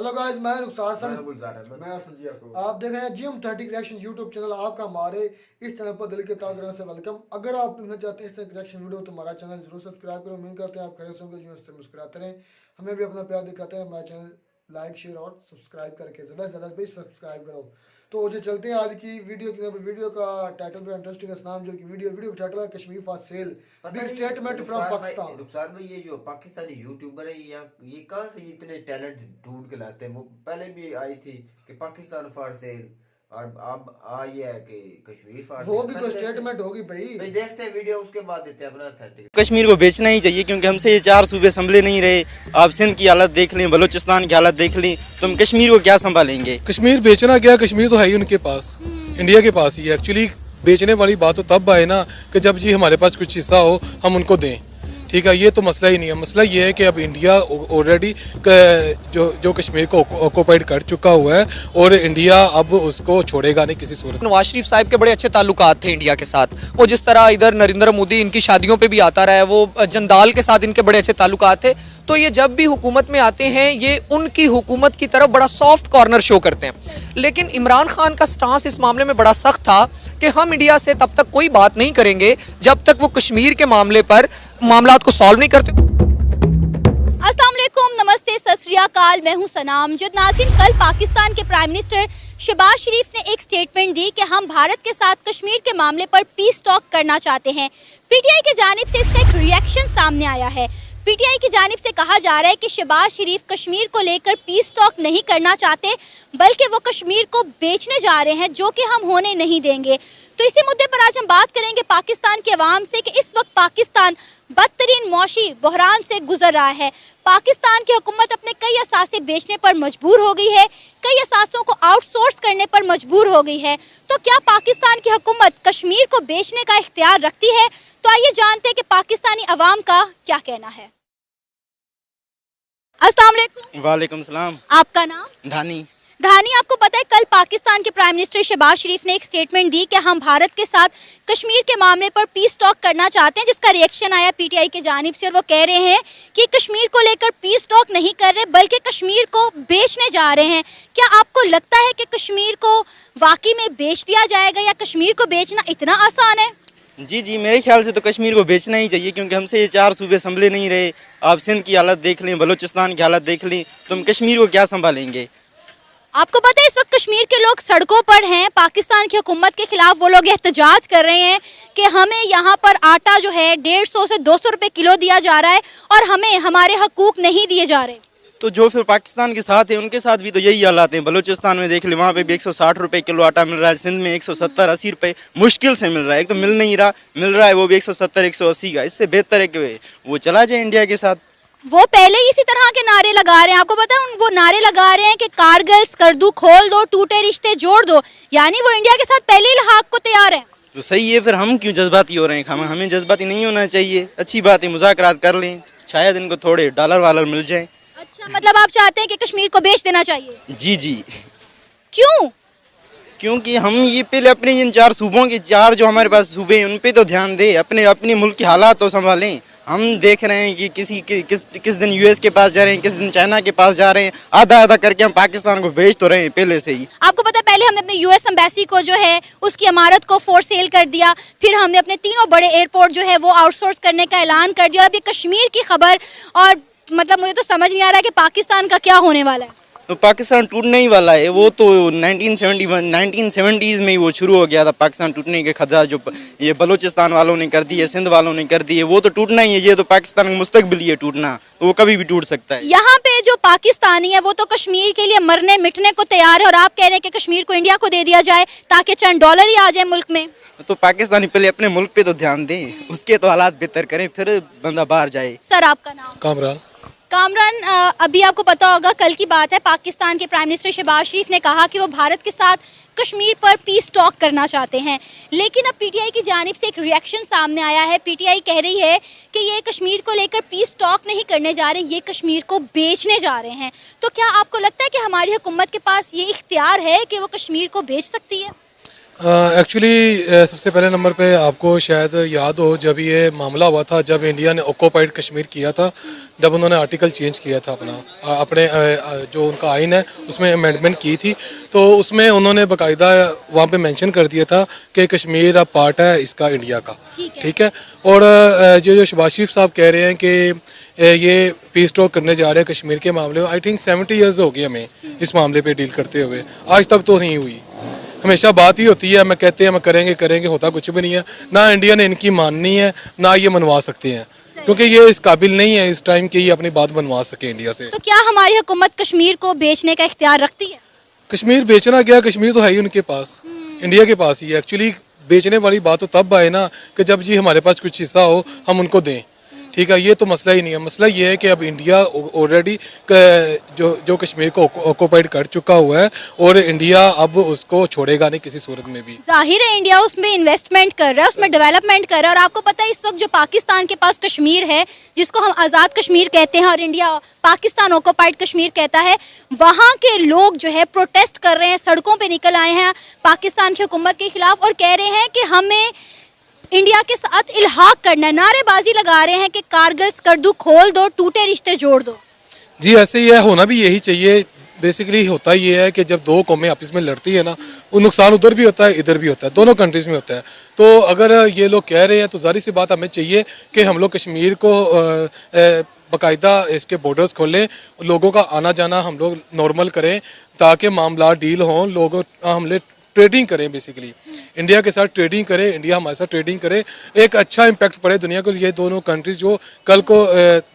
Hello guys, मैं रुखसार sir, मैं असल जी आपको आप देख रहे हैं GM30 रिएक्शन यूट्यूब चैनल। आपका हमारे इस चैनल पर दिल के तहे दिल से वेलकम। अगर आप देखना चाहते हैं इस तरह रिएक्शन वीडियो तो हमारा चैनल जरूर सब्सक्राइब करो। उम्मीद करते हैं आप खैरियत से होंगे, जो इससे मुस्कुराते रहें, हमें भी अपना प्यार दिखाते हैं। हमारा चैनल लाइक शेयर और सब्सक्राइब करके ज़्यादा से ज़्यादा भी सब्सक्राइब करो। तो जो चलते हैं आज की वीडियो की, वीडियो का टाइटल भी इंटरेस्टिंग है। नाम जो कि वीडियो का टाइटल है Kashmir for sale, big statement from Pakistan. Rukhsar भाई, ये जो पाकिस्तानी यूट्यूबर है ये कहाँ से इतने टैलेंट ढूंढ के लाते हैं? वो पहले भी आई थी कि पाकिस्तान फॉर सेल, और अब आई है कि कश्मीर फॉर सेल। होगी कोई स्टेटमेंट होगी भाई। देखते हैं वीडियो, उसके बाद देते हैं अपना अथेंटिक। कश्मीर को बेचना ही चाहिए, क्योंकि हमसे ये 4 सूबे संभले नहीं रहे। आप सिंध की हालत देख लें, बलूचिस्तान की हालत देख लें, तो हम कश्मीर को क्या संभालेंगे? कश्मीर बेचना क्या, कश्मीर तो है ही उनके पास, इंडिया के पास ही है। एक्चुअली बेचने वाली बात तो तब आए ना कि जब जी हमारे पास कुछ हिस्सा हो हम उनको दें, ठीक है। ये तो मसला ही नहीं है। मसला ये है कि अब इंडिया ऑलरेडी जो कश्मीर को ऑक्यूपाइड कर चुका हुआ है, और इंडिया अब उसको छोड़ेगा नहीं किसी सूरत। नवाज शरीफ साहब के बड़े अच्छे ताल्लुकात थे इंडिया के साथ। वो जिस तरह इधर नरेंद्र मोदी इनकी शादियों पे भी आता रहा है, वो जंदाल के साथ इनके बड़े अच्छे ताल्लुकात थे। तो ये जब भी हुकूमत में आते हैं, ये उनकी हुकूमत की तरफ बड़ा सॉफ्ट कॉर्नर शो करते हैं। लेकिन इमरान खान का स्टांस इस मामले में बड़ा सख्त था कि हम इंडिया से तब तक कोई बात नहीं करेंगे जब तक वो कश्मीर के मामले पर मामलात को सॉल्व नहीं करते। अस्सलाम वालेकुम, नमस्ते, सत श्री अकाल, मैं हूं सनाम जुद। नाज़रीन, कल पाकिस्तान के प्राइम मिनिस्टर शहबाज शरीफ ने एक स्टेटमेंट दी कि हम भारत के साथ कश्मीर के मामले पर पीस टॉक करना चाहते हैं। पीटीआई की जानिब से इसका एक रिएक्शन सामने आया है। पीटीआई की जानिब से कहा जा रहा है कि शहबाज शरीफ कश्मीर को लेकर पीस टॉक नहीं करना चाहते, बल्कि वो कश्मीर को बेचने जा रहे हैं, जो कि हम होने नहीं देंगे। तो इसी मुद्दे पर आज हम बात करेंगे पाकिस्तान के अवाम से कि इस वक्त पाकिस्तान बदतरीन मौशी बहरान से गुजर रहा है। पाकिस्तान की हुकूमत अपने कई असासे बेचने पर मजबूर हो गई है, कई असासों को आउटसोर्स करने पर मजबूर हो गई है। तो क्या पाकिस्तान की हुकूमत कश्मीर को बेचने का इख्तियार रखती है? तो आइए जानते हैं कि पाकिस्तानी अवाम का क्या कहना है। अस्सलाम वालेकुम। वालेकुम सलाम। आपका नाम? धानी। धानी, आपको पता है कल पाकिस्तान के प्राइम मिनिस्टर शहबाज शरीफ ने एक स्टेटमेंट दी कि हम भारत के साथ कश्मीर के मामले पर पीस टॉक करना चाहते हैं, जिसका रिएक्शन आया पीटीआई की जानिब से। और वो कह रहे हैं कि कश्मीर को लेकर पीस टॉक नहीं कर रहे, बल्कि कश्मीर को बेचने जा रहे हैं। क्या आपको लगता है कि कश्मीर को वाकई में बेच दिया जाएगा, या कश्मीर को बेचना इतना आसान है? जी, मेरे ख्याल से तो कश्मीर को बेचना ही चाहिए, क्योंकि हमसे ये 4 सूबे संभले नहीं रहे। आप सिंध की हालत देख लें, बलूचिस्तान की हालत देख लें, तो हम कश्मीर को क्या संभालेंगे? आपको पता है इस वक्त कश्मीर के लोग सड़कों पर हैं, पाकिस्तान की हुकूमत के खिलाफ वो लोग एहतजाज कर रहे हैं कि हमें यहाँ पर आटा जो है 150 से 200 रुपए किलो दिया जा रहा है, और हमें हमारे हकूक नहीं दिए जा रहे। तो जो फिर पाकिस्तान के साथ है उनके साथ भी तो यही हालात हैं। बलूचिस्तान में देख ले, वहाँ पे भी 160 रुपए किलो आटा मिल रहा है। सिंध में 170-80 रुपए मुश्किल से मिल रहा है। एक तो मिल नहीं रहा, मिल रहा है वो भी 170-180 का। इससे बेहतर है कि वो चला जाए इंडिया के साथ। वो पहले ही इसी तरह के नारे लगा रहे हैं। आपको पता है वो नारे लगा रहे हैं कि कारगिल स्कर्दू खोल दो, टूटे रिश्ते जोड़ दो, यानी वो इंडिया के साथ पहले ही लहाक को तैयार है। तो सही है, फिर हम क्यों जज्बाती हो रहे हैं? हमें जज्बाती नहीं होना चाहिए। अच्छी बात है, मुज़ाकरात कर लें, शायद इनको थोड़े डॉलर वालर मिल जाए। अच्छा, मतलब आप चाहते हैं कि कश्मीर को बेच देना चाहिए? जी। क्यों? क्योंकि हम ये पहले अपने इन 4 सूबों के 4 जो हमारे पास सूबे हैं उन पे तो ध्यान दें, अपने मुल्क के हालात तो संभालें। हम देख रहे हैं कि किस दिन यूएस के पास जा रहे हैं, किस दिन चाइना के पास जा रहे हैं। आधा करके हम पाकिस्तान को भेज तो रहे हैं पहले से ही। आपको पता है पहले हमने अपने यूएस एम्बेसी को जो है उसकी इमारत को फॉर सेल कर दिया, फिर हमने अपने 3 बड़े एयरपोर्ट जो है वो आउटसोर्स करने का ऐलान कर दिया, और अभी कश्मीर की खबर। और मतलब मुझे तो समझ नहीं आ रहा है कि पाकिस्तान का क्या होने वाला है। तो पाकिस्तान टूटने ही वाला है। वो तो 1970s में ही वो शुरू हो गया था पाकिस्तान टूटने के खतरा, जो ये बलूचिस्तान वालों ने कर दी है, सिंध वालों ने कर दी है, वो तो टूटना ही है। ये तो पाकिस्तान का मुस्तकबिल ही है टूटना, तो वो कभी भी टूट सकता है। यहाँ पे जो पाकिस्तानी है वो तो कश्मीर के लिए मरने मिटने को तैयार है, और आप कह रहे हैं कि कश्मीर को इंडिया को दे दिया जाए ताकि चंद डॉलर ही आ जाए मुल्क में। तो पाकिस्तानी पहले अपने मुल्क पे तो ध्यान दें, उसके तो हालात बेहतर करें, फिर बंदा बाहर जाए। सर, आपका नाम? कामरान, अभी आपको पता होगा कल की बात है, पाकिस्तान के प्राइम मिनिस्टर शहबाज शरीफ ने कहा कि वो भारत के साथ कश्मीर पर पीस टॉक करना चाहते हैं। लेकिन अब पीटीआई की जानिब से एक रिएक्शन सामने आया है। पीटीआई कह रही है कि ये कश्मीर को लेकर पीस टॉक नहीं करने जा रहे, ये कश्मीर को बेचने जा रहे हैं। तो क्या आपको लगता है कि हमारी हुकूमत के पास ये इख्तियार है कि वो कश्मीर को बेच सकती है? एक्चुअली सबसे पहले नंबर पे आपको शायद याद हो जब ये मामला हुआ था, जब इंडिया ने ऑक्यूपाइड कश्मीर किया था, जब उन्होंने आर्टिकल चेंज किया था अपने जो उनका आइन है उसमें अमेंडमेंट की थी, तो उसमें उन्होंने बाकायदा वहाँ पे मेंशन कर दिया था कि कश्मीर अब पार्ट है इसका इंडिया का। ठीक है। और जो शहबाज शरीफ साहब कह रहे हैं कि ये पीस टॉक करने जा रहे हैं कश्मीर के मामले में, आई थिंक 70 ईयर्स हो गए हमें इस मामले पे डील करते हुए, आज तक तो नहीं हुई। हमेशा बात ही होती है, मैं कहते हैं मैं करेंगे करेंगे, होता कुछ भी नहीं है। ना इंडिया ने इनकी माननी है, ना ये मनवा सकते हैं, क्योंकि ये इस काबिल नहीं है इस टाइम कि ये अपनी बात मनवा सके इंडिया से। तो क्या हमारी हुकूमत कश्मीर को बेचने का इख्तियार रखती है? कश्मीर बेचना क्या, कश्मीर तो है ही उनके पास, इंडिया के पास ही है। एक्चुअली बेचने वाली बात तो तब आए ना कि जब जी हमारे पास कुछ हिस्सा हो हम उनको दें। ठीक है, ये तो मसला ही नहीं है। मसला ये है कि अब इंडिया ऑलरेडी जो कश्मीर को ऑक्यूपाइड कर चुका हुआ है और इंडिया अब उसको छोड़ेगा नहीं किसी सूरत में भी। जाहिर है इंडिया उसमें इन्वेस्टमेंट कर रहा है, उसमें डेवलपमेंट कर रहा है। और आपको पता है इस वक्त जो पाकिस्तान के पास कश्मीर है, जिसको हम आज़ाद कश्मीर कहते हैं और इंडिया पाकिस्तान ऑक्यूपाइड कश्मीर कहता है, वहाँ के लोग जो है प्रोटेस्ट कर रहे हैं, सड़कों पर निकल आए हैं पाकिस्तान की हुकूमत के खिलाफ और कह रहे हैं कि हमें इंडिया के साथ इल्हाक करना है। नारेबाजी लगा रहे हैं कि कारगिल स्कर्दू खोल दो, टूटे रिश्ते जोड़ दो। जी ऐसे ही है, होना भी यही चाहिए। बेसिकली होता ये है कि जब दो कौमें आपस में लड़ती है ना, वो नुकसान उधर भी होता है इधर भी होता है, दोनों कंट्रीज में होता है। तो अगर ये लोग कह रहे हैं तो जाहिर सी बात हमें चाहिए कि हम लोग कश्मीर को बाकायदा इसके बॉर्डर्स खोलें, लोगों का आना जाना हम लोग नॉर्मल करें ताकि मामला डील हों, लोगों हम ट्रेडिंग करें, बेसिकली इंडिया के साथ ट्रेडिंग करें, इंडिया हमारे साथ ट्रेडिंग करे, एक अच्छा इम्पैक्ट पड़े दुनिया को। ये दोनों कंट्रीज जो कल को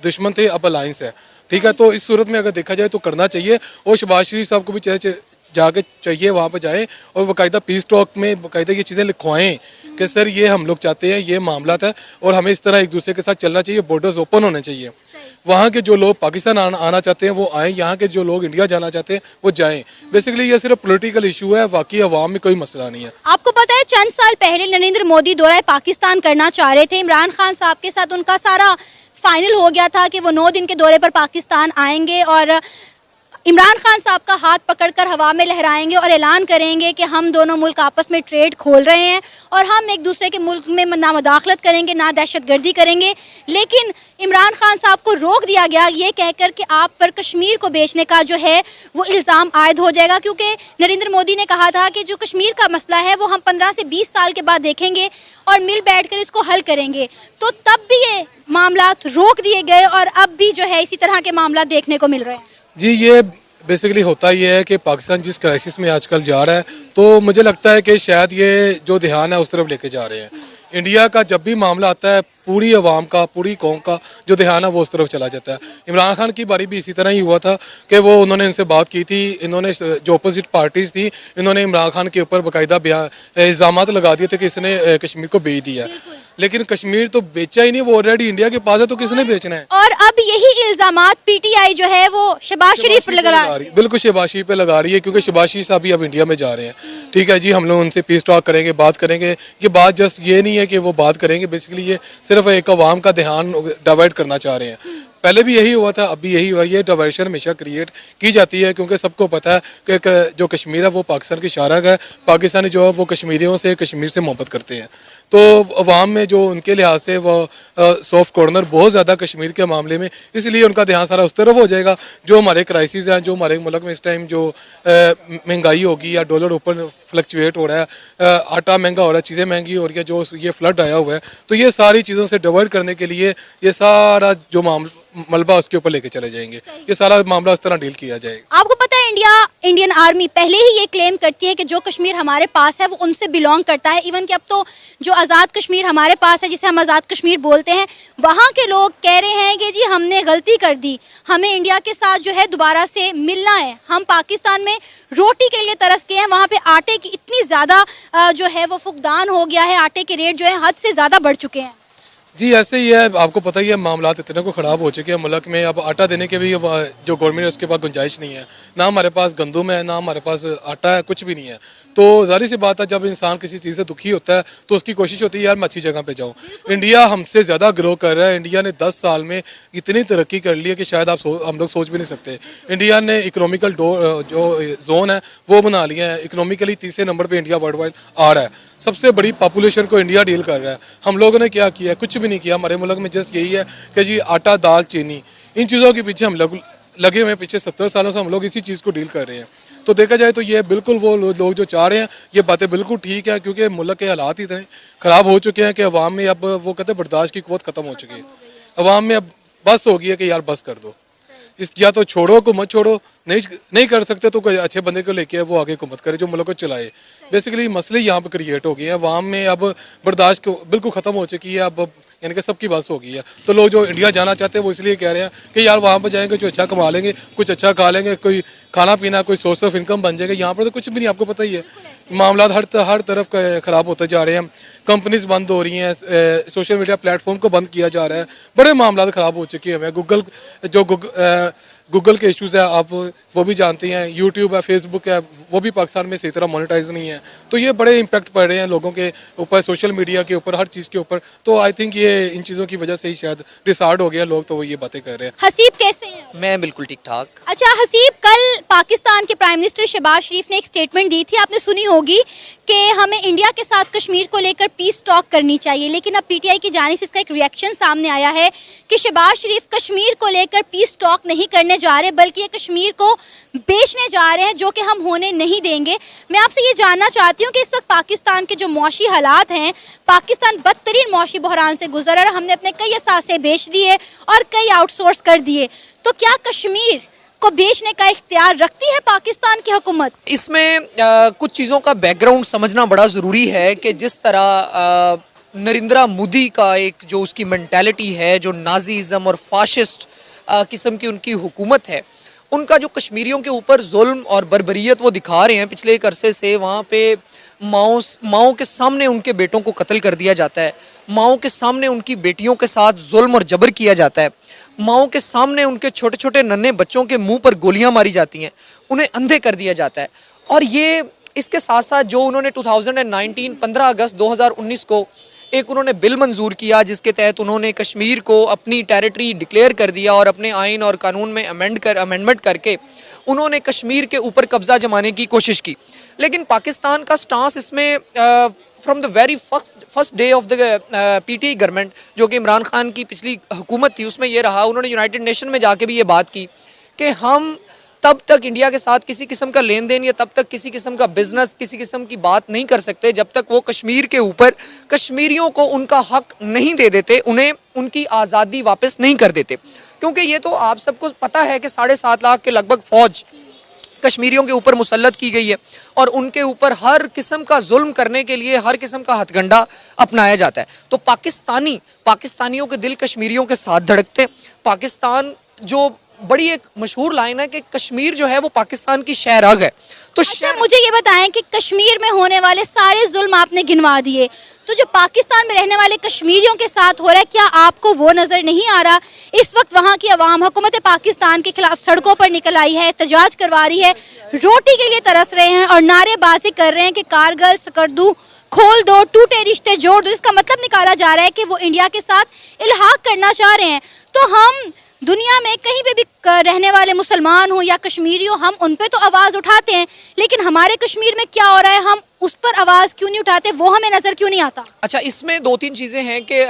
दुश्मन थे अब अलायंस है। ठीक है, तो इस सूरत में अगर देखा जाए तो करना चाहिए और शहबाज शरीफ साहब को भी जाके चाहिए वहाँ पर जाएं और बाकायदा पीस टॉक में बाकायदा ये चीज़ें लिखवाएं कि सर ये हम लोग चाहते हैं, ये मामला है और हमें इस तरह एक दूसरे के साथ चलना चाहिए, बॉर्डर्स ओपन होने चाहिए। वहाँ के जो लोग पाकिस्तान आना चाहते हैं वो आएँ, यहाँ के जो लोग इंडिया जाना चाहते हैं वो जाएं। बेसिकली ये सिर्फ पॉलिटिकल इशू है, बाकी अवाम में कोई मसला नहीं है। आपको पता है चंद साल पहले नरेंद्र मोदी दौरा पाकिस्तान करना चाह रहे थे, इमरान खान साहब के साथ उनका सारा फाइनल हो गया था कि वो 9 दिन के दौरे पर पाकिस्तान आएंगे और इमरान खान साहब का हाथ पकड़कर हवा में लहराएंगे और ऐलान करेंगे कि हम दोनों मुल्क आपस में ट्रेड खोल रहे हैं और हम एक दूसरे के मुल्क में ना मुदाखलत करेंगे ना दहशतगर्दी करेंगे। लेकिन इमरान खान साहब को रोक दिया गया ये कहकर कि आप पर कश्मीर को बेचने का जो है वो इल्ज़ाम आयद हो जाएगा, क्योंकि नरेंद्र मोदी ने कहा था कि जो कश्मीर का मसला है वो हम 15 से 20 साल के बाद देखेंगे और मिल बैठकर इसको हल करेंगे। तो तब भी ये मामला रोक दिए गए और अब भी जो है इसी तरह के मामला देखने को मिल रहे हैं। जी ये बेसिकली होता ये है कि पाकिस्तान जिस क्राइसिस में आजकल जा रहा है, तो मुझे लगता है कि शायद ये जो ध्यान है उस तरफ लेके जा रहे हैं। इंडिया का जब भी मामला आता है पूरी आवाम का, पूरी कौम का जो ध्यान है वो उस तरफ चला जाता है। इमरान खान की बारी भी इसी तरह ही हुआ था कि वो उन्होंने इनसे बात की थी, इन्होंने जो अपोजिट पार्टीज थी इन्होंने इमरान खान के ऊपर बाकायदा इल्ज़ाम लगा दिए थे कि इसने कश्मीर को बेच दिया, लेकिन कश्मीर तो बेचा ही नहीं, वो ऑलरेडी इंडिया के पास है, तो किसने बेचना है। और अब यही इल्जामात पीटीआई जो है वो शहबाज शरीफ पर लगा रही है। बिल्कुल शहबाज शरीफ पे लगा रही है, क्योंकि शहबाज शरीफ साहब भी अब इंडिया में जा रहे हैं। ठीक है जी, हम लोग उनसे पीस टॉक करेंगे, बात करेंगे। ये बात जस्ट ये नहीं है कि वो बात करेंगे, बेसिकली ये सिर्फ एक अवाम का ध्यान डाइवर्ट करना चाह रहे हैं। पहले भी यही हुआ था, अब भी यही हुआ। ये डाइवर्शन हमेशा क्रिएट की जाती है, क्योंकि सबको पता है कि जो कश्मीर है वो पाकिस्तान की शारक है, पाकिस्तानी जो है वो कश्मीरियों से, कश्मीर से मोहब्बत करते हैं। तो अवाम में जो उनके लिहाज से वो सॉफ्ट कॉर्नर बहुत ज़्यादा कश्मीर के मामले में, इसलिए उनका ध्यान सारा उस तरफ हो जाएगा। जो हमारे क्राइसिस हैं, जो हमारे मुल्क में इस टाइम जो महंगाई होगी या डॉलर ऊपर फ्लक्चुएट हो रहा है, आटा महंगा हो रहा है, चीज़ें महंगी हो रही है, जो ये फ्लड आया हुआ है, तो ये सारी चीज़ों से डिवर्ट करने के लिए ये सारा जो मलबा उसके ऊपर लेके चले जाएंगे, ये सारा मामला उस तरह डील किया जाएगा। आपको पता है इंडियन आर्मी पहले ही ये क्लेम करती है कि जो कश्मीर हमारे पास है वो उनसे बिलोंग करता है। इवन कि अब तो जो आज़ाद कश्मीर हमारे पास है, जिसे हम आज़ाद कश्मीर बोलते हैं, वहाँ के लोग कह रहे हैं कि जी हमने गलती कर दी, हमें इंडिया के साथ जो है दोबारा से मिलना है। हम पाकिस्तान में रोटी के लिए तरस गए हैं, वहाँ पे आटे की इतनी ज़्यादा जो है वो फुकदान हो गया है, आटे के रेट जो है हद से ज़्यादा बढ़ चुके हैं। जी ऐसे ही है, आपको पता ही है मामलात इतने को ख़राब हो चुके हैं मुल्क में। अब आटा देने के भी अब जो गवर्नमेंट है उसके पास गुंजाइश नहीं है, ना हमारे पास गंदम है, ना हमारे पास आटा है, कुछ भी नहीं है। तो जाहिर सी बात है जब इंसान किसी चीज़ से दुखी होता है तो उसकी कोशिश होती है यार मैं अच्छी जगह पे जाऊँ। इंडिया हमसे ज़्यादा ग्रो कर रहा है। इंडिया ने 10 साल में इतनी तरक्की कर ली है कि शायद हम लोग सोच भी नहीं सकते। इंडिया ने इकोनॉमिकल जो जोन है वो बना लिया है। इकोनॉमिकली तीसरे नंबर पर इंडिया वर्ल्ड वाइड आ रहा है। सबसे बड़ी पॉपुलेशन को इंडिया डील कर रहा है। हम लोगों ने क्या किया? कुछ भी नहीं किया। हमारे मुल्क में जस्ट यही है कि जी आटा, दाल, चीनी, इन चीज़ों के पीछे हम लोग लगे हुए हैं। पिछले 70 सालों से हम लोग इसी चीज़ को डील कर रहे हैं। तो देखा जाए तो ये बिल्कुल वो लोग जो चाह रहे हैं ये बातें बिल्कुल ठीक है, क्योंकि मुल्क के हालात ही इतने ख़राब हो चुके हैं कि अवाम में अब वो कहते हैं बर्दाश्त की क़ुव्वत ख़त्म हो चुकी है। अवाम में अब बस हो गई है कि यार बस कर दो, इस या तो छोड़ो हुकूमत, छोड़ो नहीं कर सकते तो कोई अच्छे बंदे को लेके वो आगे हुकूमत करे जो मुल्क को चलाए। बेसिकली मसले यहाँ पे क्रिएट हो गए हैं। अवाम में अब बर्दाश्त बिल्कुल ख़त्म हो चुकी है। अब यानी कि सबकी बस हो गई है। तो लोग जो इंडिया जाना चाहते हैं वो इसलिए कह रहे हैं कि यार वहाँ पर जाएंगे जो अच्छा कमा लेंगे, कुछ अच्छा खा लेंगे, कोई खाना पीना, कोई सोर्स ऑफ इनकम बन जाएगा। यहाँ पर तो कुछ भी नहीं, आपको पता ही है। मामला हर तरफ ख़राब होते जा रहे हैं। कंपनीज बंद हो रही हैं, सोशल मीडिया प्लेटफॉर्म को बंद किया जा रहा है। बड़े मामला ख़राब हो चुके हैं। गूगल के इश्यूज़ है, आप वो भी जानते हैं। यूट्यूब है, फेसबुक है, वो भी पाकिस्तान में सही तरह मोनेटाइज नहीं है। तो ये बड़े इम्पैक्ट पड़ रहे हैं लोगों के ऊपर, सोशल मीडिया के ऊपर, हर चीज़ के ऊपर। तो आई थिंक ये इन चीज़ों की वजह से ही शायद डिसार्ड हो गया लोग, तो वो ये बातें कर रहे हैं। हसीब कैसे हैं? मैं बिल्कुल ठीक ठाक। अच्छा हसीब, कल पाकिस्तान के प्राइम मिनिस्टर शहबाज शरीफ ने एक स्टेटमेंट दी थी, आपने सुनी होगी, कि हमें इंडिया के साथ कश्मीर को लेकर पीस टॉक करनी चाहिए। लेकिन अब पीटीआई की जानिब से इसका एक रिएक्शन सामने आया है कि शहबाज शरीफ कश्मीर को लेकर पीस टॉक नहीं करने जा रहे, बल्कि ये कश्मीर को बेचने जा रहे हैं, जो कि हम होने नहीं देंगे। मैं आपसे ये जानना चाहती हूँ कि इस वक्त पाकिस्तान के जो मौशी हालात हैं, पाकिस्तान बदतरीन मौशी बहरान से गुजर रहा है। हमने अपने कई असासे बेच दिए और कई आउटसोर्स कर दिए। तो क्या कश्मीर को बेचने का इख्तियार रखती है पाकिस्तान की हुकूमत? इसमें कुछ चीज़ों का बैकग्राउंड समझना बड़ा ज़रूरी है कि जिस तरह नरेंद्र मोदी का एक जो उसकी मेंटालिटी है, जो नाजीज़म और फाशिस्ट किस्म की उनकी हुकूमत है, उनका जो कश्मीरियों के ऊपर जुल्म और बर्बरियत वो दिखा रहे हैं पिछले एक अरसे से। वहाँ पे माओं के सामने उनके बेटों को कत्ल कर दिया जाता है, माओं के सामने उनकी बेटियों के साथ जुल्म और जबर किया जाता है, माओं के सामने उनके छोटे छोटे नन्हे बच्चों के मुंह पर गोलियां मारी जाती हैं, उन्हें अंधे कर दिया जाता है। और ये इसके साथ साथ जो उन्होंने 2019 15 अगस्त 2019 को एक उन्होंने बिल मंजूर किया, जिसके तहत उन्होंने कश्मीर को अपनी टेरिटरी डिक्लेयर कर दिया और अपने आइन और कानून में अमेंडमेंट करके उन्होंने कश्मीर के ऊपर कब्जा जमाने की कोशिश की। लेकिन पाकिस्तान का स्टांस इसमें from the very first day of the PTI government, जो कि इमरान खान की पिछली हुकूमत थी, उसमें ये रहा। उन्होंने यूनाइटेड नेशन में जाके भी ये बात की कि हम तब तक इंडिया के साथ किसी किस्म का लेन देन या तब तक किसी किस्म का बिजनेस, किसी किस्म की बात नहीं कर सकते जब तक वो कश्मीर के ऊपर कश्मीरियों को उनका हक नहीं दे देते, उन्हें उनकी आज़ादी वापस नहीं कर देते। क्योंकि ये तो आप सबको पता है कि 7.5 लाख के लगभग फ़ौज कश्मीरियों के ऊपर मुसल्लत की गई है और उनके ऊपर हर किस्म का जुल्म करने के लिए हर किस्म का हथगंडा अपनाया जाता है। तो पाकिस्तानियों के दिल कश्मीरियों के साथ धड़कते। पाकिस्तान जो बड़ी एक मशहूर लाइन है कि कश्मीर जो है वो पाकिस्तान की शहरग है। तो अच्छा, मुझे ये बताएं कि कश्मीर में होने वाले सारे जुल्म आपने गिनवा दिए, तो जो पाकिस्तान में रहने वाले कश्मीरियों के साथ हो रहा है, क्या आपको वो नज़र नहीं आ रहा? इस वक्त वहाँ की अवाम हुकूमत पाकिस्तान के खिलाफ सड़कों पर निकल आई है, एहतजाज करवा रही है, रोटी के लिए तरस रहे हैं और नारेबाजी कर रहे हैं कि कारगिल सकर्दू खोल दो, टूटे रिश्ते जोड़ दो। इसका मतलब निकाला जा रहा है कि वो इंडिया के साथ इल्हाक करना चाह रहे हैं। तो हम दुनिया में कहीं पे भी रहने वाले मुसलमान हो या कश्मीरी हो, हम उन पे तो आवाज़ उठाते हैं, लेकिन हमारे कश्मीर में क्या हो रहा है, हम उस पर आवाज़ क्यों नहीं उठाते, वो हमें नज़र क्यों नहीं आता? अच्छा, इसमें 2-3 चीज़ें हैं कि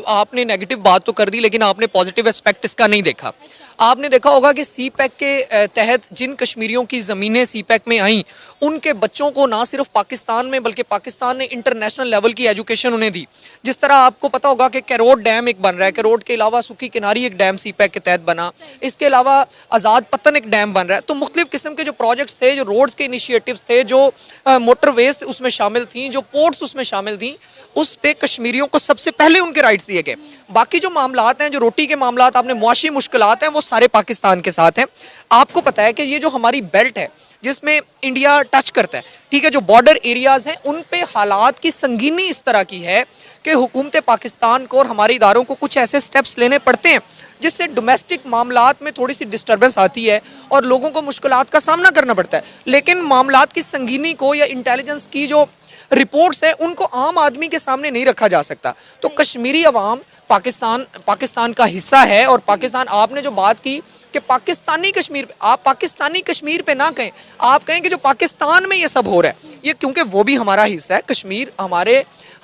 आपने नेगेटिव बात तो कर दी, लेकिन आपने पॉजिटिव एस्पेक्ट इसका नहीं देखा। आपने देखा होगा कि सी पैक के तहत जिन कश्मीरियों की ज़मीनें सी पैक में आईं, उनके बच्चों को ना सिर्फ पाकिस्तान में बल्कि पाकिस्तान ने इंटरनेशनल लेवल की एजुकेशन उन्हें दी। जिस तरह आपको पता होगा कि कैरोट डैम एक बन रहा है, कैरोट के अलावा सुखी किनारी एक डैम सी पैक के तहत बना, इसके अलावा आज़ाद पत्तन एक डैम बन रहा है। तो मुख्तलिफ किस्म के जो प्रोजेक्ट्स थे, जो रोड्स के इनिशिएटिव्स थे, जो मोटरवेज उसमें शामिल थी, जो पोर्ट्स उसमें शामिल थी, उस पे कश्मीरियों को सबसे पहले उनके राइट्स दिए गए। बाकी जो मामलात हैं, जो रोटी के मामलात, आपने मुआशी मुश्किलात हैं, वो सारे पाकिस्तान के साथ हैं। आपको पता है कि ये जो हमारी बेल्ट है जिसमें इंडिया टच करता है, ठीक है, जो बॉर्डर एरियाज हैं, उन पे हालात की संगीनी इस तरह की है कि हुकूमत पाकिस्तान को और हमारे इदारों को कुछ ऐसे स्टेप्स लेने पड़ते हैं जिससे डोमेस्टिक मामलात में थोड़ी सी डिस्टर्बेंस आती है और लोगों को मुश्किलात का सामना करना पड़ता है। लेकिन मामलात की संगीनी को या इंटेलिजेंस की जो रिपोर्ट्स हैं उनको आम आदमी के सामने नहीं रखा जा सकता। तो कश्मीरी अवाम पाकिस्तान का हिस्सा है, और पाकिस्तान, आपने जो बात की कि पाकिस्तानी कश्मीर पे, आप पाकिस्तानी कश्मीर पे ना कहें, आप कहें कि जो पाकिस्तान में ये सब हो रहा है, ये क्योंकि वो भी हमारा हिस्सा है। कश्मीर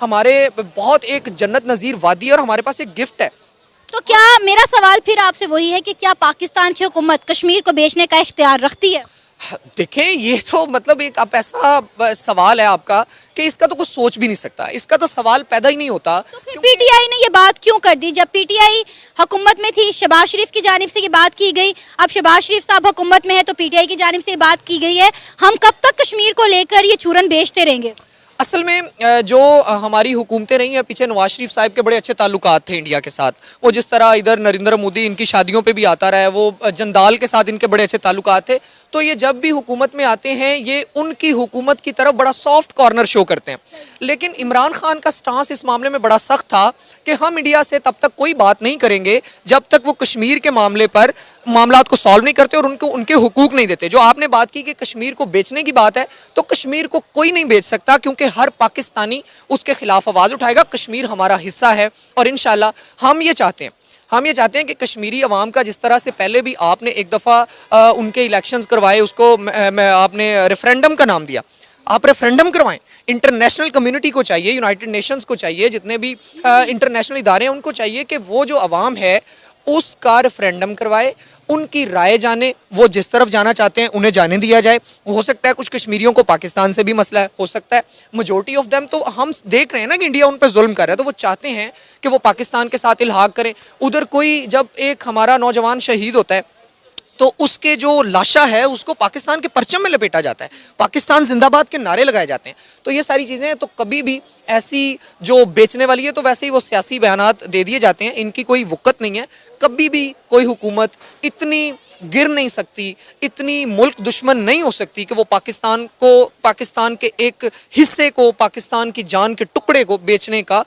हमारे बहुत एक जन्नत नज़ीर वादी है और हमारे पास एक गिफ्ट है। तो क्या, मेरा सवाल फिर आपसे वही है कि क्या पाकिस्तान की हुकूमत कश्मीर को बेचने का इख्तियार रखती है? देखें, ये तो मतलब एक आप ऐसा सवाल है आपका कि इसका तो कुछ सोच भी नहीं सकता, इसका तो सवाल पैदा ही नहीं होता। तो फिर पीटीआई ने ये बात क्यों कर दी? जब पीटीआई हुकूमत में थी, शहबाज शरीफ की जानिब से ये बात की गई, अब शहबाज शरीफ साहब हुकूमत में है तो पीटीआई की जानिब से ये बात की गई है, हम कब तक कश्मीर को लेकर ये चूरन बेचते रहेंगे? असल में जो हमारी हुकूमतें रही हैं पीछे, नवाज शरीफ साहब के बड़े अच्छे ताल्लुकात थे इंडिया के साथ। वो जिस तरह इधर नरेंद्र मोदी इनकी शादियों पे भी आता रहा है, वो जंदाल के साथ इनके बड़े अच्छे ताल्लुकात थे। तो ये जब भी हुकूमत में आते हैं ये उनकी हुकूमत की तरफ बड़ा सॉफ्ट कॉर्नर शो करते हैं। लेकिन इमरान खान का स्टांस इस मामले में बड़ा सख्त था कि हम इंडिया से तब तक कोई बात नहीं करेंगे जब तक वो कश्मीर के मामले पर मामलात को सॉल्व नहीं करते और उनको उनके हुकूक नहीं देते। जो आपने बात की कि कश्मीर को बेचने की बात है, तो कश्मीर को कोई नहीं बेच सकता क्योंकि हर पाकिस्तानी उसके खिलाफ आवाज़ उठाएगा। कश्मीर हमारा हिस्सा है और इंशाल्लाह हम ये चाहते हैं कि कश्मीरी अवाम का, जिस तरह से पहले भी आपने एक दफ़ा उनके इलेक्शंस करवाए, उसको आपने रेफरेंडम का नाम दिया, आप रेफरेंडम करवाएं। इंटरनेशनल कम्युनिटी को चाहिए, यूनाइटेड नेशंस को चाहिए, जितने भी इंटरनेशनल इदारे हैं उनको चाहिए कि वो जो अवाम है उसका रेफरेंडम करवाए, उनकी राय जाने, वो जिस तरफ जाना चाहते हैं उन्हें जाने दिया जाए। हो सकता है कुछ कश्मीरियों को पाकिस्तान से भी मसला है, हो सकता है मेजॉरिटी ऑफ देम, तो हम देख रहे हैं ना कि इंडिया उन पर जुल्म कर रहा है, तो वो चाहते हैं कि वो पाकिस्तान के साथ इल्हाक करें। उधर कोई, जब एक हमारा नौजवान शहीद होता है तो उसके जो लाशा है उसको पाकिस्तान के परचम में लपेटा जाता है, पाकिस्तान जिंदाबाद के नारे लगाए जाते हैं। तो ये सारी चीज़ें, तो कभी भी ऐसी जो बेचने वाली है तो वैसे ही वो सियासी बयानात दे दिए जाते हैं, इनकी कोई वक़्त नहीं है। कभी भी कोई हुकूमत इतनी गिर नहीं सकती, इतनी मुल्क दुश्मन नहीं हो सकती कि वो पाकिस्तान के एक हिस्से को, पाकिस्तान की जान के टुकड़े को बेचने का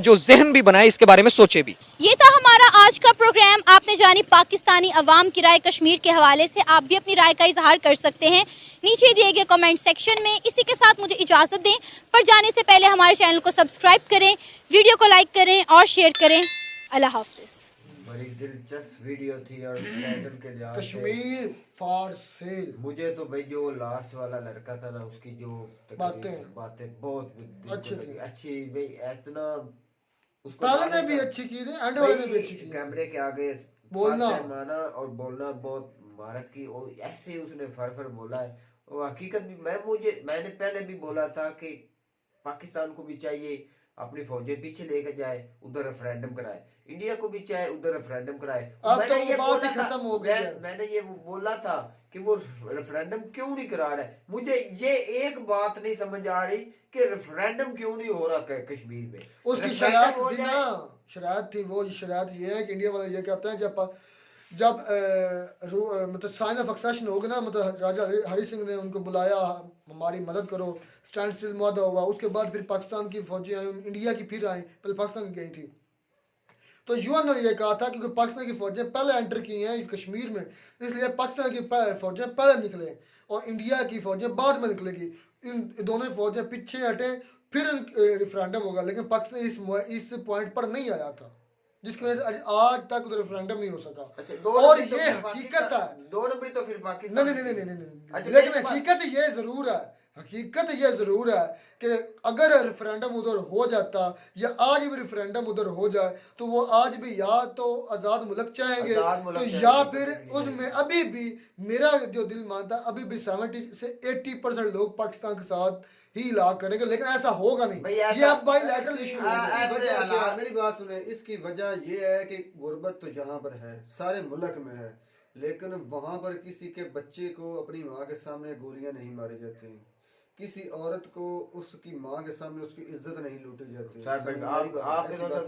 जो जहन भी बनाए, इसके बारे में सोचे भी। ये था हमारा आज का प्रोग्राम। आपने जानी पाकिस्तानी अवाम की राय कश्मीर के हवाले से। आप भी अपनी राय का इजहार कर सकते हैं नीचे दिए गए कमेंट सेक्शन में। इसी के साथ मुझे इजाज़त दें, पर जाने से पहले हमारे चैनल को सब्सक्राइब करें, वीडियो को लाइक करें और शेयर करें। अल्लाह हाफिज़। बड़ी दिलचस्प वीडियो थी और टाइटल के लिहाज से कश्मीर फॉर सेल। मुझे तो भाई जो लास्ट वाला लड़का था ना, उसकी जो बातें बहुत अच्छी थी, अच्छी भाई, इतना उसको पहले ने भी अच्छी की थी, एंड वाले ने भी अच्छी की। कैमरे के आगे बोलना माना और बोलना बहुत महारत की, और ऐसे उसने फर बोला है। और हकीकत भी मैंने पहले भी बोला था कि पाकिस्तान को भी चाहिए अपनी फौजें पीछे लेकर जाए, उधर रेफरेंडम कराए, इंडिया को भी चाहे उधर रेफरेंडम कराए। अब तो ये बात ही खत्म हो गई है। मैंने ये बोला था कि वो रेफरेंडम क्यों नहीं करा रहा है। मुझे ये एक बात नहीं समझ आ रही कि रेफरेंडम क्यों नहीं हो रहा कश्मीर में। उसकी शरारत थी, वो शरारत ये है कि इंडिया वाले ये कहते हैं जब मतलब साइन ऑफ एक्सेशन होगा ना, मतलब राजा हरि सिंह ने उनको बुलाया, हमारी मदद करो, स्टैंड स्टिल मुआहदा हुआ, उसके बाद फिर पाकिस्तान की फौजें आई, इंडिया की फिर आई, पहले पाकिस्तान की गई थी। तो यूएन ने यह कहा था क्योंकि पाकिस्तान की फौजें पहले एंटर की हैं कश्मीर में, इसलिए पाकिस्तान की फौजें पहले निकले और इंडिया की फौजें बाद में निकलेगी। इन दोनों फौजें पीछे हटे, फिर रेफरेंडम होगा। लेकिन पाकिस्तान इस पॉइंट पर नहीं आया था, जिसकी वजह से आज तक उधर रेफरेंडम नहीं हो सका। और ये हकीकत है, 2 नंबर तो फिर पाकिस्तान नहीं, लेकिन हकीकत ये जरूर है कि अगर रेफरेंडम उधर हो जाता या आज भी रेफरेंडम उधर हो जाए तो वो आज भी या तो आज़ाद मुल्क चाहेंगे, तो या फिर उसमें अभी भी मेरा जो दिल मानता है अभी भी 70 से 80% लोग पाकिस्तान के साथ ही इलाक करेंगे। लेकिन ऐसा होगा नहीं, ये अब बायलैटरल इशू है। मेरी बात सुने, इसकी वजह ये है कि गुर्बत तो जहाँ पर है सारे मुल्क में है, लेकिन वहाँ पर किसी के बच्चे को अपनी माँ के सामने गोलियां नहीं मारी जाती, किसी औरत को उसकी माँ के सामने उसकी इज्जत नहीं लूटी जाती।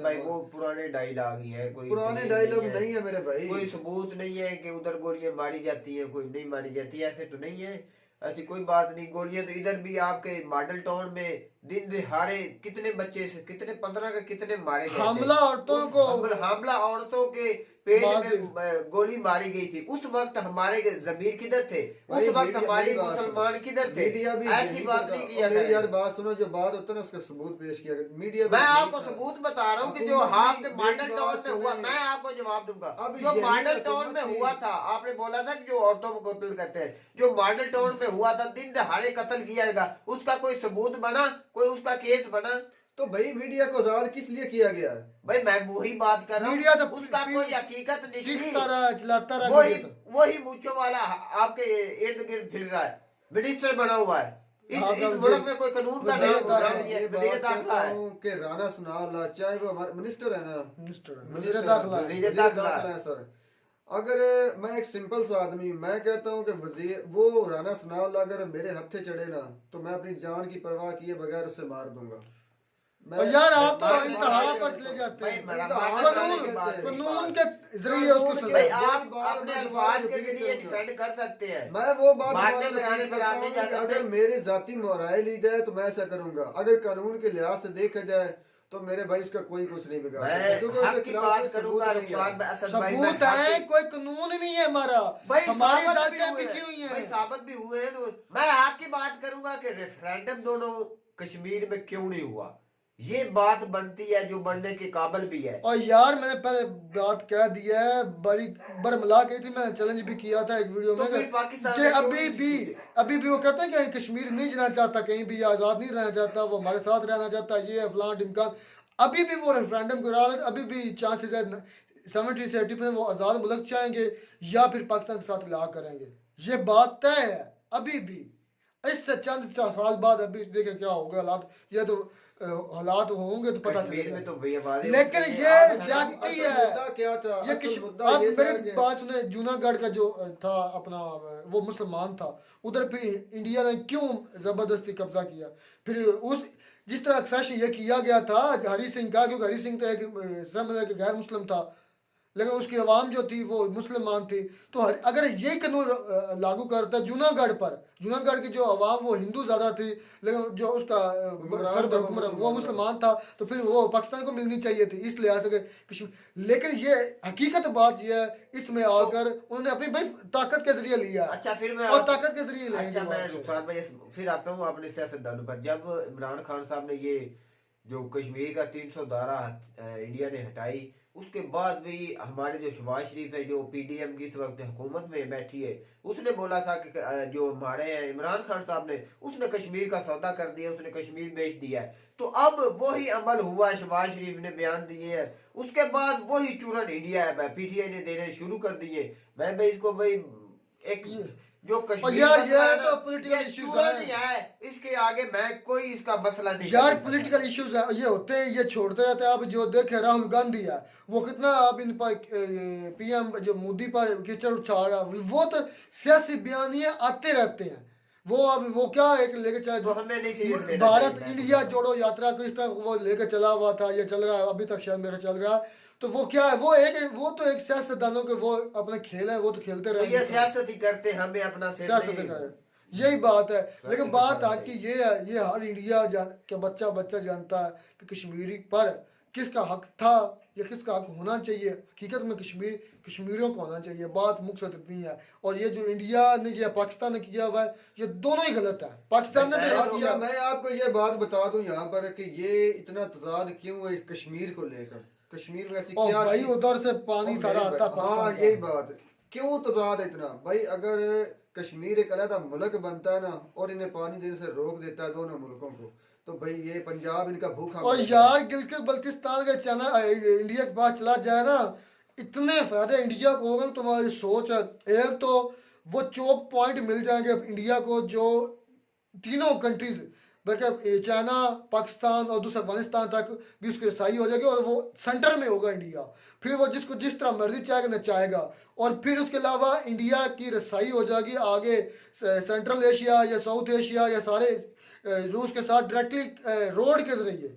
भाई वो पुराने डायलॉग ही है, कोई पुराने डायलॉग नहीं है मेरे भाई, कोई सबूत नहीं है कि उधर गोलियां मारी जाती है, कोई नहीं मारी जाती, ऐसे तो नहीं है। ऐसी कोई बात नहीं। गोलियां तो इधर भी आपके मॉडल टाउन में दिन दिहाड़े कितने बच्चे से कितने 15 के कितने मारे गए थे। हमला औरतों को हमला औरतों के पेट मार में गोली मारी गई थी। उस वक्त हमारे जमीर किधर थे, उस भाई, वक्त मीडिया- हमारे मेरी बात मुसलमान किधर थे। मीडिया भी ऐसी यही बात करता- नहीं किया मेरी यार करें। बात सुनो, जो बात होता है ना उसका सबूत पेश किया गया। मीडिया भी मैं यही आपको था। सबूत बता रहा हूँ कि जो हुकूमत आपके मेरी मॉडल बात टाउन में हुआ, सुने। मैं आपको जवाब दूंगा। अब जो यही मॉडल हुकूमत टाउन में थी। हुआ था, आपने बोला था कि जो औरतों को कत्ल करते हैं, जो मॉडल टाउन में हुआ था दिन दहाड़े कत्ल किया जाएगा, उसका कोई सबूत बना, कोई उसका केस बना? तो भाई मीडिया को आजाद किस लिए किया गया है? भाई मैं वही बात कर रहा मीडिया हूँ, तो उसका कोई हकीकत निकली। चीखता रहा, चिल्लाता रहा वही मीडिया तो। वही मूंछों वाला आपके इर्द गिर्द फिर रहा है, मिनिस्टर बना हुआ है। इस हाँ, मुल्क में कोई कानून का वज़ीर नाम दाखिला, ये वज़ीर बात दाखिला कहता है। हूँ कि राणा सनाउल्लाह चाहे वो हमारे मिनिस्टर है ना, मिनिस्टर मिनिस्टर वज़ीर दाखिला है। वज़ीर दाखिला है सर। अगर मैं एक सिंपल सा आदमी, मैं कहता हूँ कि वजीर वो राणा सनाउल्लाह अगर मेरे हत्थे चढ़े ना, तो मैं अपनी जान की परवाह किए बगैर उसे मार दूंगा। और यार आप तो मैं- इंतहा मैं- पर चले जाते हैं। भाई, मेरा- कानून के जरिए उसको कानून भाई सजा। आप अपने अल्फाज के जरिए डिफेंड कर सकते हैं। मैं वो बात मारने बात मराने पर आप नहीं जा करता हूँ कि सकते। अगर मेरी जाती मोराई ली जाए तो मैं ऐसा करूंगा। अगर कानून के लिहाज से देखा जाए तो मेरे भाई इसका कोई कुछ नहीं बिगाड़ सकता, मैं क्योंकि हक उसके की खिलाफ बात कोई करूंगा सबूत नहीं है। रुखसार असद भाई, मैं सबूत हक है, की- कोई कानून ही नहीं है हमारा। भाई हमारी साबित भी अदालतें हुए बिकी हैं। हुई भाई हैं। साबित भी हुए हैं। तो मैं आपकी बात करूंगा कि रेफरेंडम दोनों कश्मीर में क्यों नहीं हुआ, ये बात बनती है जो बनने के काबिल भी है। और यार मैंने पहले बात कह दी है, बड़ी बरमला गई थी, मैंने चैलेंज भी किया था एक वीडियो तो में फिर पाकिस्तान कि ने क्यों अभी भी वो कहते हैं कि कश्मीर नहीं जाना चाहता, कहीं भी आज़ाद नहीं रहना चाहता, वो हमारे साथ रहना चाहता, ये है फलां ढिमकान। अभी भी वो रेफरेंडम करा रहे, अभी भी चांसेस है 70 से 80% वो आज़ाद मुल्क चाहेंगे या फिर पाकिस्तान के साथ इलाहा करेंगे। ये बात तय है अभी भी। इससे चंद साल बाद अभी देखें क्या होगा हालात, ये तो हालात होंगे तो पता कश्मीर चलेगा। में तो भैया वादे लेकिन होते हैं, ये आप- ज्यादती असल है। मुद्दा क्या था? ये असल मुद्दा अब ये था मेरी कि- बात सुने, जूनागढ़ का जो था अपना वो मुसलमान था, उधर फिर इंडिया ने क्यों जबरदस्ती कब्जा किया? फिर उस जिस तरह एक्सेशन ये किया गया था हरी सिंह का, क्योंकि हरी सिंह तो एक समझ के गैर मुस्लिम था, लेकिन उसकी आवाम जो थी वो मुसलमान थी। तो अगर ये कानून लागू करता जूनागढ़ पर, जूनागढ़ की जो आवाम वो हिंदू ज़्यादा थी, लेकिन जो उसका सरबराह वो मुसलमान था, तो फिर वो पाकिस्तान को मिलनी चाहिए थी इस लिहाज से कश्मीर। लेकिन ये हकीकत बात ये है, इसमें आकर उन्होंने अपनी भाई ताकत के जरिए लिया। अच्छा फिर मैं और ताकत के जरिए लेंगे अच्छा मैं वहाँ से। रुखसार भाई फिर आता हूँ अपने सियासतदानों पर। जब इमरान खान साहब ने ये जो कश्मीर का 300 धारा इंडिया ने हटाई, उसके बाद भी हमारे जो शहबाज शरीफ है जो पीडीएम की इस वक्त हुकूमत में बैठी है, उसने बोला था कि जो हमारे इमरान खान साहब ने उसने कश्मीर का सौदा कर दिया, उसने कश्मीर बेच दिया है। तो अब वही अमल हुआ, शहबाज शरीफ ने बयान दिए हैं, उसके बाद वही चूरन इंडिया है पीटीआई ने देने शुरू कर दिए। मैं भाई इसको भाई एक जो कश्मीर यार मसला ये है तो ना, पॉलिटिकल ये इश्यूज चूरन है ही है, इसके आगे मैं कोई इसका मसला नहीं यार। समझ सकता। पॉलिटिकल इश्यूज है, ये होते हैं, ये छोड़ते रहते हैं। अब जो देखे राहुल गांधी है, वो कितना अब इन पर पीएम जो मोदी पर कीचड़ उछाल रहा है, वो तो सियासी बयानियां आते रहते हैं। वो अब वो क्या एक लेके चला, तो हमें नहीं सीरियस लेना भारत चाहिए। इंडिया जोड़ो यात्रा को इस तरह वो लेकर चला हुआ था, ये चल रहा है अभी तक, शायद मेरा चल रहा है। तो वो क्या है, वो तो एक सियासतदानों के वो अपने खेल है, वो तो खेलते तो रहेंगे। ये सियासत ही करते, हमें अपना सिर सियासत नहीं- का है, यही बात है। लेकिन तो बात करना आपकी ये है, ये हर इंडिया के बच्चा जानता है कि कश्मीरी पर किसका हक था या किसका हक होना चाहिए। हकीकत में कश्मीरियों को होना चाहिए। बात मुख्य इतनी है। और ये जो इंडिया ने या पाकिस्तान ने किया हुआ है, ये दोनों ही गलत है। पाकिस्तान ने भी हक किया। मैं आपको ये बात बता दूं यहाँ पर कि ये इतना तजाद क्यों है इस कश्मीर को लेकर। कश्मीर में ऐसी और क्या भाई चीज़- उधर से पानी और सारा मेरे आता है भाई- हाँ पाकिस्तान का। यही बात है। क्यों तजाद है इतना भाई? अगर कश्मीर एक अलग मुल्क बनता है ना और इन्हें पानी देने से रोक देता है दोनों मुल्कों को, तो भाई ये पंजाब इनका भूखा और मरेगा। यार गिलगित बल्तिस्तान का चना इंडिया के पास चला जाए ना, इतने फायदे इंडिया को होंगे। तुम्हारी सोच है, एक तो वो चौक पॉइंट मिल जाएंगे इंडिया को, जो तीनों कंट्रीज बल्कि चाइना, पाकिस्तान और दूसरा अफगानिस्तान तक भी उसकी रसाई हो जाएगी, और वो सेंटर में होगा इंडिया। फिर वो जिसको जिस तरह मर्जी चाहेगा नचाएगा। और फिर उसके अलावा इंडिया की रसाई हो जाएगी आगे सेंट्रल एशिया या साउथ एशिया या सारे रूस के साथ डायरेक्टली रोड के जरिए।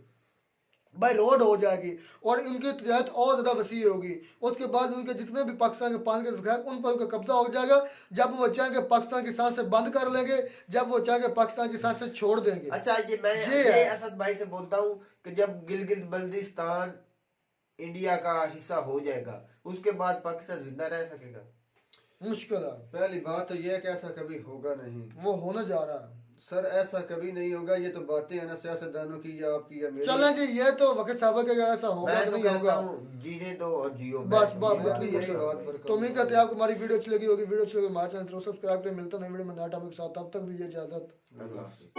बाई रोड हो जाएगी और उनकी तजारत और ज़्यादा वसी होगी। उसके बाद उनके जितने भी पाकिस्तान के पानी के जखायर उन पर उनका कब्जा हो जाएगा। जब वो चाहेंगे पाकिस्तान की सांस से बंद कर लेंगे, जब वो चाहेंगे पाकिस्तान की सांस से छोड़ देंगे। अच्छा ये ये है। असद भाई से बोलता हूँ कि जब गिलगित बल्दिस्तान इंडिया का हिस्सा हो जाएगा उसके बाद पाकिस्तान जिंदा रह सकेगा? मुश्किल है, पहली बात तो यह है कि ऐसा कभी होगा नहीं वो होने जा रहा है। सर, ऐसा कभी नहीं होगा। ये तो बातें हैं ना सियासतदानों की या आपकी या मेरी। चलें जी, ये तो वक्त साहब के ऐसा होगा मैं तो नहीं कहता होगा। हूँ जीने दो और जियो। बस मैं बस अपनी यही बात पर तो उम्मीद करते हैं आपको हमारी वीडियो अच्छी लगी होगी। वीडियो अच्छी लगी हमारे चैनल को सब्सक्राइब करें। मिलता है नई वीडियो में नया टॉपिक के साथ, तब तक दीजिए इजाजत। अल्लाह हाफिज।